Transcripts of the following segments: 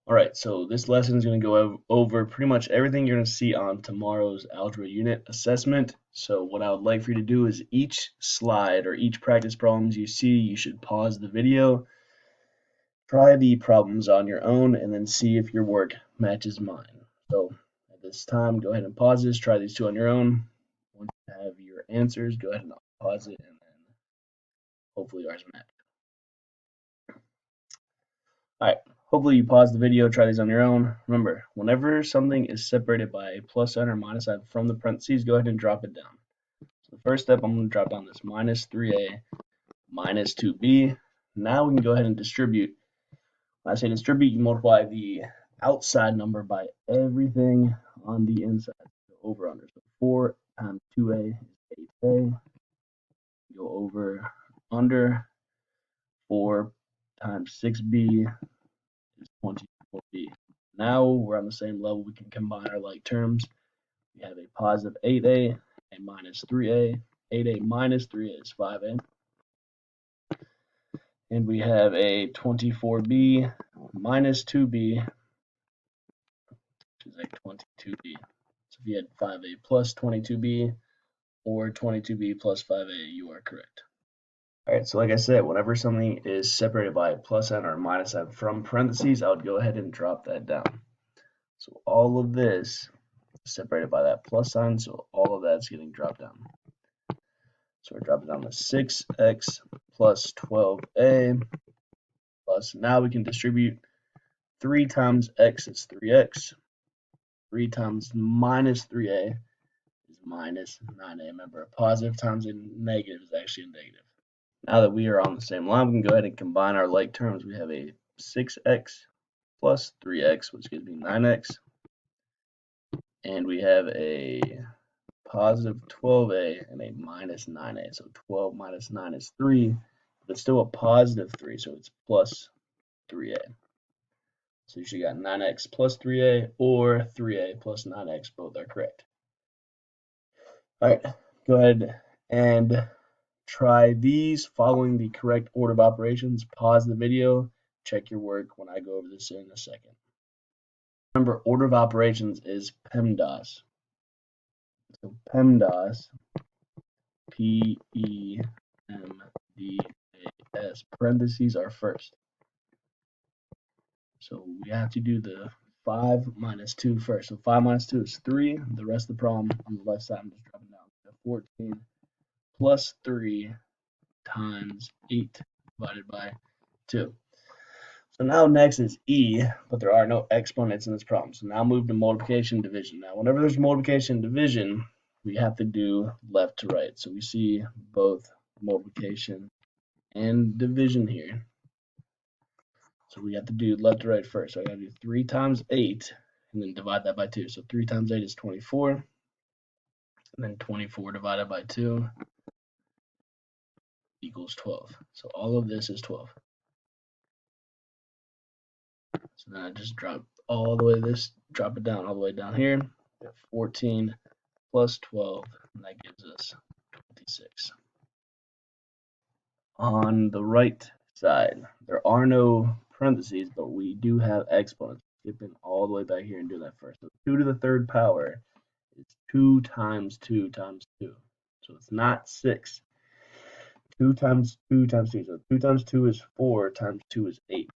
Alright, so this lesson is going to go over pretty much everything you're going to see on tomorrow's algebra unit assessment. So what I would like for you to do is each slide or each practice problems you see, you should pause the video, try the problems on your own, and then see if your work matches mine. So at this time, go ahead and pause this, try these two on your own. Once you have your answers, go ahead and pause it, and then hopefully ours match. Alright, hopefully you pause the video, try these on your own. Remember, whenever something is separated by a plus sign or minus sign from the parentheses, go ahead and drop it down. So the first step, I'm going to drop down this minus 3a minus 2b. Now we can go ahead and distribute. When I say distribute, you multiply the outside number by everything on the inside. So over under. So 4 times 2a is 8a. Go over under. 4 times 6b is 24b. Now we're on the same level. We can combine our like terms. We have a positive 8a, a minus 3a. 8a minus 3a is 5a. And we have a 24b minus 2b, which is a 22b. So if you had 5a plus 22b or 22b plus 5a, you are correct. Alright, so like I said, whenever something is separated by a plus sign or a minus sign from parentheses, I would go ahead and drop that down. So all of this is separated by that plus sign, so all of that's getting dropped down. So we're dropping down to 6x plus 12a plus, now we can distribute 3 times x is 3x, 3 times minus 3a is minus 9a. Remember, a positive times a negative is actually a negative. Now that we are on the same line, we can go ahead and combine our like terms. We have a 6x plus 3x, which gives me 9x. And we have a positive 12a and a minus 9a. So 12 minus 9 is 3, but it's still a positive 3, so it's plus 3a. So you should got 9x plus 3a or 3a plus 9x. Both are correct. All right, go ahead and try these following the correct order of operations. Pause the video, check your work when I go over this in a second. Remember, order of operations is PEMDAS. So PEMDAS, P-E-M-D-A-S, parentheses are first. So we have to do the 5 minus 2 first. So 5 minus 2 is 3. The rest of the problem on the left side, I'm just dropping down. 14 plus 3 times 8 divided by 2. So now next is E, but there are no exponents in this problem. So now move to multiplication and division. Now whenever there's multiplication and division, we have to do left to right. So we see both multiplication and division here. So we have to do left to right first. So I got to do 3 times 8 and then divide that by 2. So 3 times 8 is 24. And then 24 divided by 2 equals 12. So all of this is 12. So then I just drop all the way drop it down all the way down here. 14 plus 12, and that gives us 26. On the right side, there are no parentheses, but we do have exponents. Skipping all the way back here and do that first. So 2 to the third power is 2 times 2 times 2. So it's not 6. 2 times 2 times 2. So 2 times 2 is 4 times 2 is 8.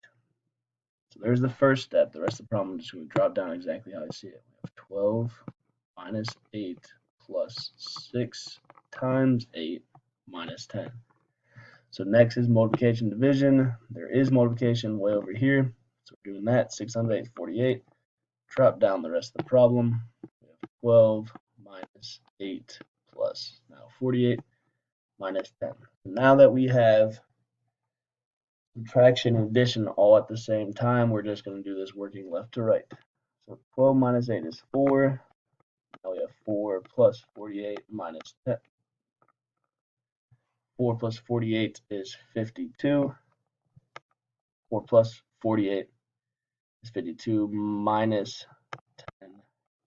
So there's the first step. The rest of the problem, I'm just going to drop down exactly how I see it. We have 12 minus 8 plus 6 times 8 minus 10. So next is multiplication division. There is multiplication way over here. So we're doing that. 6 times 8 is 48. Drop down the rest of the problem. We have 12 minus 8 plus now 48 minus 10. So now that we have subtraction and addition all at the same time, we're just going to do this working left to right. So 12 minus 8 is 4. Now we have 4 plus 48 minus 10. 4 plus 48 is 52. 4 plus 48 is 52 minus 10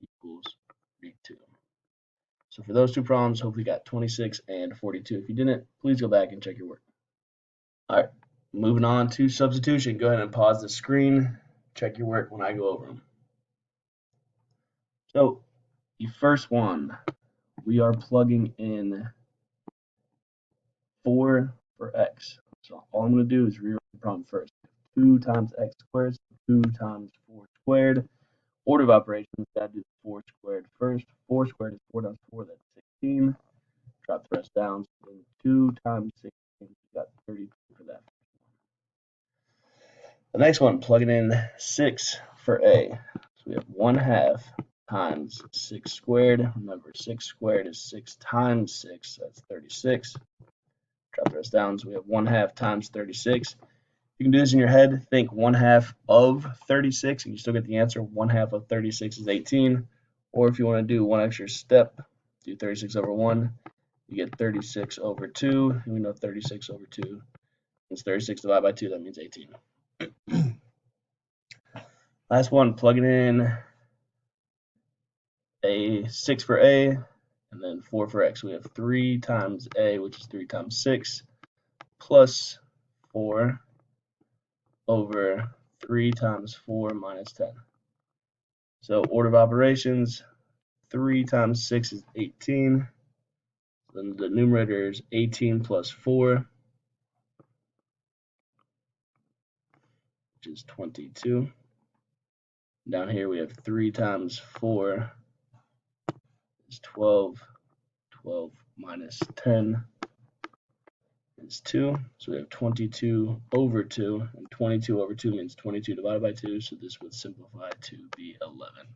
equals 42. So for those two problems, hopefully you got 26 and 42. If you didn't, please go back and check your work. All right, moving on to substitution. Go ahead and pause the screen, check your work when I go over them. So the first one, we are plugging in 4 for x. So all I'm going to do is rewrite the problem first. 2 times x squared, so 2 times 4 squared. Order of operations, gotta do 4 squared first. 4 squared is 4 times 4, that's 16. Drop the rest down, so 2 times 16, we got 32 for that. The next one, plugging in 6 for a. So we have 1/2 times 6 squared. Remember, 6 squared is 6 times 6, that's 36. Drop the rest down, so we have 1/2 times 36. You can do this in your head. Think 1/2 of 36, and you still get the answer. 1/2 of 36 is 18. Or if you want to do one extra step, do 36 over 1. You get 36 over 2. And we know 36 over 2 is 36 divided by 2. That means 18. Last one, plugging in a 6 for a, and then 4 for x. We have 3 times a, which is 3 times 6, plus 4 over 3 times 4 minus 10. So order of operations, 3 times 6 is 18. Then the numerator is 18 plus 4, which is 22. Down here we have 3 times 4 is 12. 12 minus 10 is 2. So we have 22 over 2. And 22 over 2 means 22 divided by 2. So this would simplify to be 11.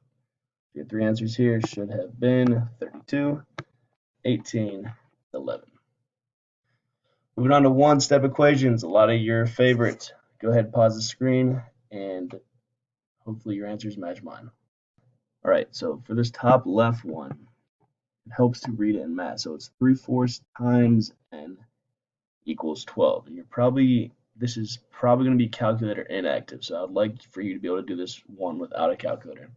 Your 3 answers here should have been 32, 18, 11. Moving on to one-step equations, a lot of your favorites. Go ahead and pause the screen, and hopefully your answers match mine. All right, so for this top left one, it helps to read it in math. So it's 3/4 times n equals 12. And this is probably going to be calculator inactive. So I'd like for you to be able to do this one without a calculator.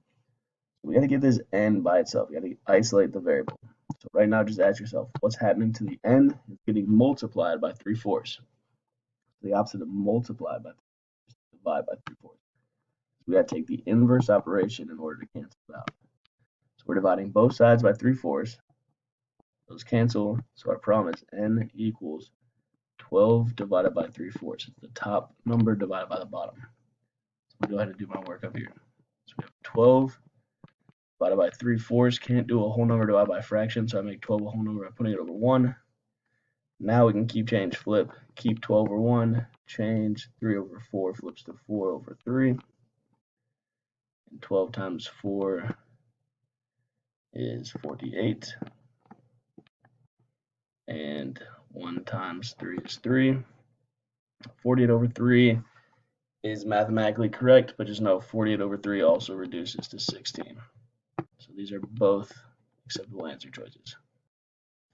We got to get this n by itself. We got to isolate the variable. So right now, just ask yourself, what's happening to the n? It's getting multiplied by 3/4. The opposite of multiply by is divide by 3/4. So we got to take the inverse operation in order to cancel it out. So we're dividing both sides by 3/4. Those cancel. So our problem is n equals 12 divided by 3/4. It's the top number divided by the bottom. So we'll go ahead and do my work up here. So we have 12 divided by 3/4. Can't do a whole number divided by fraction, so I make 12 a whole number by putting it over 1. Now we can keep change, flip, keep 12 over 1, change, 3 over 4 flips to 4 over 3. And 12 times 4 is 48. And 1 times 3 is 3. 48 over 3 is mathematically correct, but just know 48 over 3 also reduces to 16. So these are both acceptable answer choices.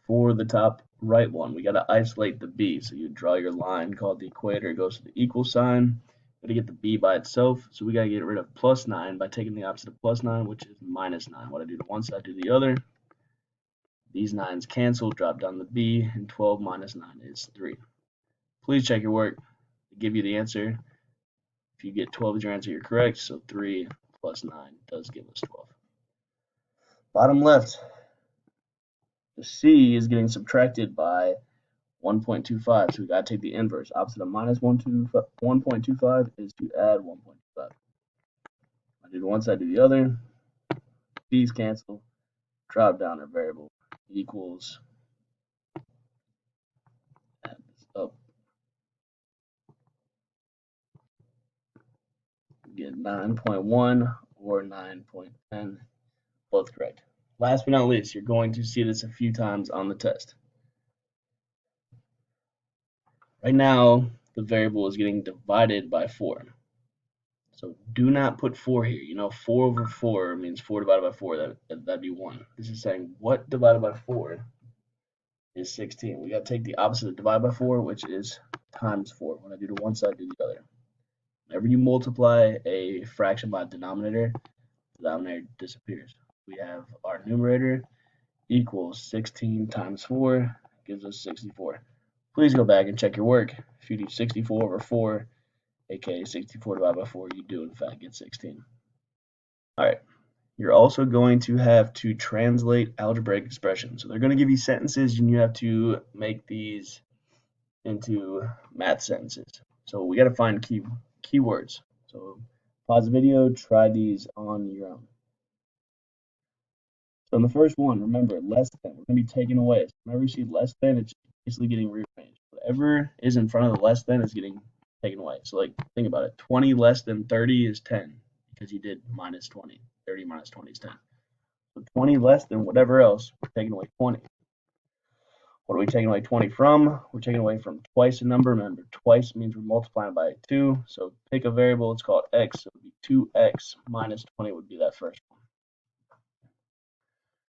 For the top right one, we got to isolate the b. So you draw your line called the equator, it goes to the equal sign. Got to get the b by itself, so we got to get rid of plus 9 by taking the opposite of plus 9, which is minus 9. What I do to one side, do the other. These 9's cancel, drop down the b, and 12 minus 9 is 3. Please check your work to give you the answer. If you get 12 as your answer, you're correct. So 3 plus 9 does give us 12. Bottom left, the c is getting subtracted by 1.25, so we got to take the inverse. Opposite of minus 1.25 is to add 1.25. I do one side, do the other. These cancel. Drop down our variable equals. Add this up. We get 9.1 or 9.10. Both correct. Last but not least, you're going to see this a few times on the test. Right now, the variable is getting divided by 4. So do not put 4 here. You know, 4 over 4 means 4 divided by 4. That'd be 1. This is saying what divided by 4 is 16. We got to take the opposite of divide by 4, which is times 4. When I do to one side, do the other. Whenever you multiply a fraction by a denominator, the denominator disappears. We have our numerator equals 16 times 4 gives us 64. Please go back and check your work. If you do 64 over 4, aka 64 divided by 4, you do in fact get 16. Alright, you're also going to have to translate algebraic expressions. So they're going to give you sentences and you have to make these into math sentences. So we got to find keywords. So pause the video, try these on your own. So in the first one, remember, less than, we're going to be taken away. So whenever you see less than, it's basically getting rearranged. Whatever is in front of the less than is getting taken away. So like, think about it. 20 less than 30 is 10 because you did minus 20. 30 minus 20 is 10. So 20 less than whatever else, we're taking away 20. What are we taking away 20 from? We're taking away from twice a number. Remember, twice means we're multiplying by 2. So pick a variable, it's called x. So it would be 2x minus 20 would be that first one.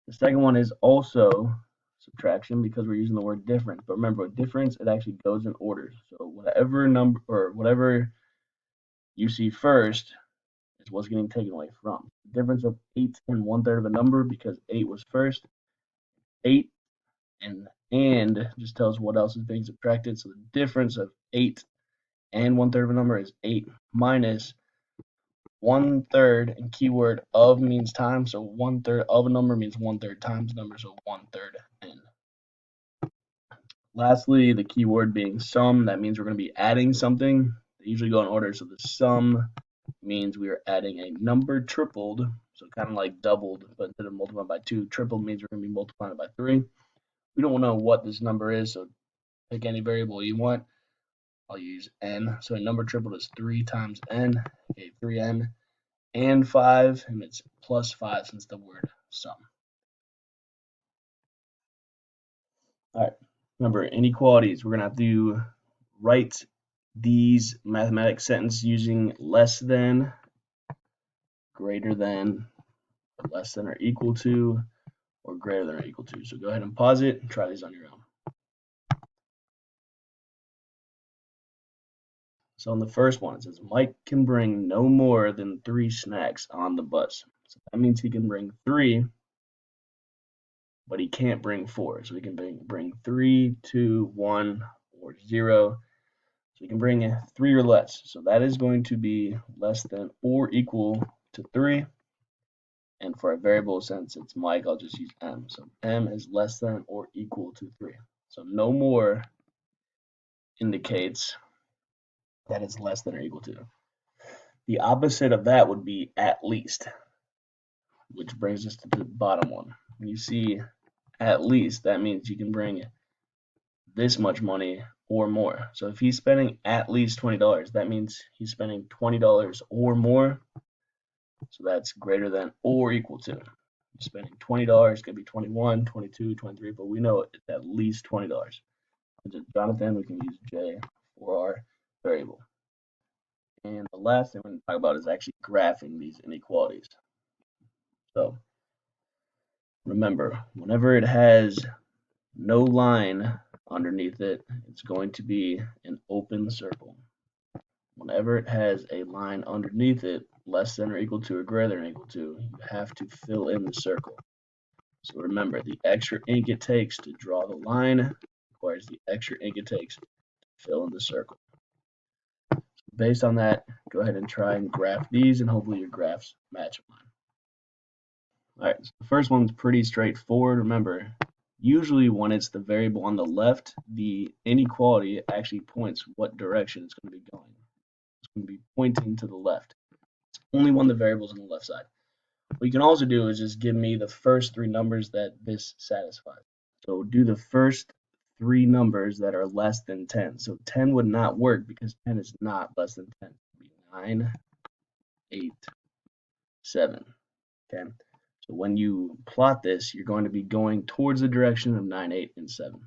The second one is also subtraction because we're using the word difference. But remember, with difference, it actually goes in order. So whatever number or whatever you see first is what's getting taken away from. The difference of 8 and 1/3 of a number, because 8 was first. 8 and just tells what else is being subtracted. So the difference of 8 and 1/3 of a number is 8 minus 1/3, and keyword of means time. So 1/3 of a number means 1/3 times the number, so 1/3 n. Lastly, the keyword being sum, that means we're going to be adding something. They usually go in order. So the sum means we are adding a number tripled, so kind of like doubled, but instead of multiplying by 2, tripled means we're going to be multiplying it by 3. We don't know what this number is, so pick any variable you want. I'll use n. So a number tripled is 3 times n, okay, 3n, and 5, and it's plus 5 since the word sum. All right, remember, inequalities, we're going to have to write these mathematical sentences using less than, greater than, less than or equal to, or greater than or equal to. So go ahead and pause it and try these on your own. So on the first one, it says Mike can bring no more than 3 snacks on the bus. So that means he can bring 3, but he can't bring 4. So he can bring 3, 2, 1, or 0. So he can bring 3 or less. So that is going to be less than or equal to 3. And for a variable, since it's Mike, I'll just use m. So m is less than or equal to 3. So no more indicates that it's less than or equal to. The opposite of that would be at least, which brings us to the bottom one. When you see at least, that means you can bring this much money or more. So if he's spending at least $20, that means he's spending $20 or more. So that's greater than or equal to. You're spending $20, it's going to be 21, 22, 23, but we know it's at least $20. Jonathan, we can use J for our variable. And the last thing we're going to talk about is actually graphing these inequalities. So remember, whenever it has no line underneath it, it's going to be an open circle. Whenever it has a line underneath it, less than or equal to or greater than or equal to, you have to fill in the circle. So remember, the extra ink it takes to draw the line requires the extra ink it takes to fill in the circle. So based on that, go ahead and try and graph these, and hopefully your graphs match mine. All right, so the first one's pretty straightforward. Remember, usually when it's the variable on the left, the inequality actually points what direction it's going to be going. It's going to be pointing to the left. It's only when the variable's on the left side. What you can also do is just give me the first 3 numbers that this satisfies. So do the first 3 numbers that are less than 10. So 10 would not work because 10 is not less than 10. It would be 9, 8, 7. Okay. So when you plot this, you're going to be going towards the direction of 9, 8, and 7.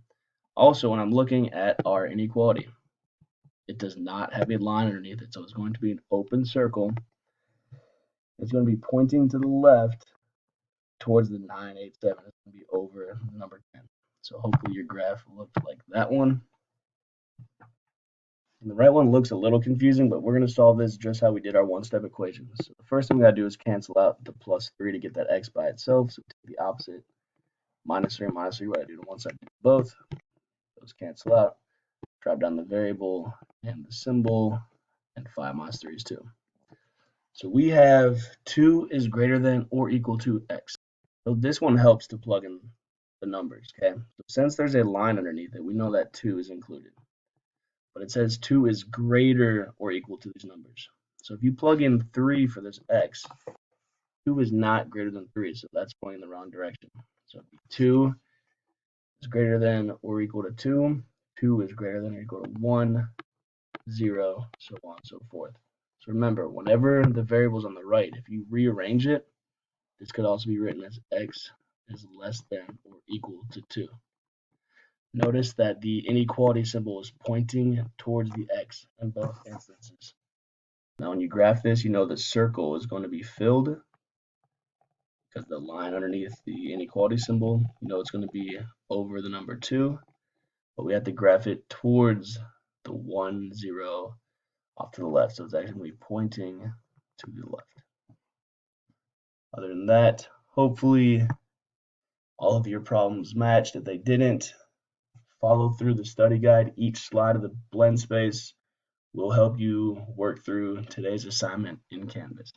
Also, when I'm looking at our inequality, it does not have a line underneath it, so it's going to be an open circle. It's going to be pointing to the left towards the 9, 8, 7. It's going to be over number 10. So hopefully your graph looked like that one. And the right one looks a little confusing, but we're going to solve this just how we did our one-step equations. So the first thing we got to do is cancel out the plus 3 to get that x by itself. So take the opposite, minus 3, minus 3. What I do to one side, do both. Those cancel out. Drop down the variable and the symbol, and 5 minus 3 is 2. So we have 2 is greater than or equal to x. So this one helps to plug in the numbers, okay? So since there's a line underneath it, we know that 2 is included. But it says 2 is greater or equal to these numbers. So if you plug in 3 for this x, 2 is not greater than 3, so that's going in the wrong direction. So 2 is greater than or equal to 2, 2 is greater than or equal to 1, 0, so on and so forth. So remember, whenever the variable's on the right, if you rearrange it, this could also be written as x is less than or equal to 2. Notice that the inequality symbol is pointing towards the x in both instances. Now when you graph this, you know the circle is going to be filled because the line underneath the inequality symbol, you know it's going to be over the number 2, but we have to graph it towards the 1, 0 off to the left, so it's actually going to be pointing to the left. Other than that, hopefully all of your problems matched. If they didn't, follow through the study guide. Each slide of the blend space will help you work through today's assignment in Canvas.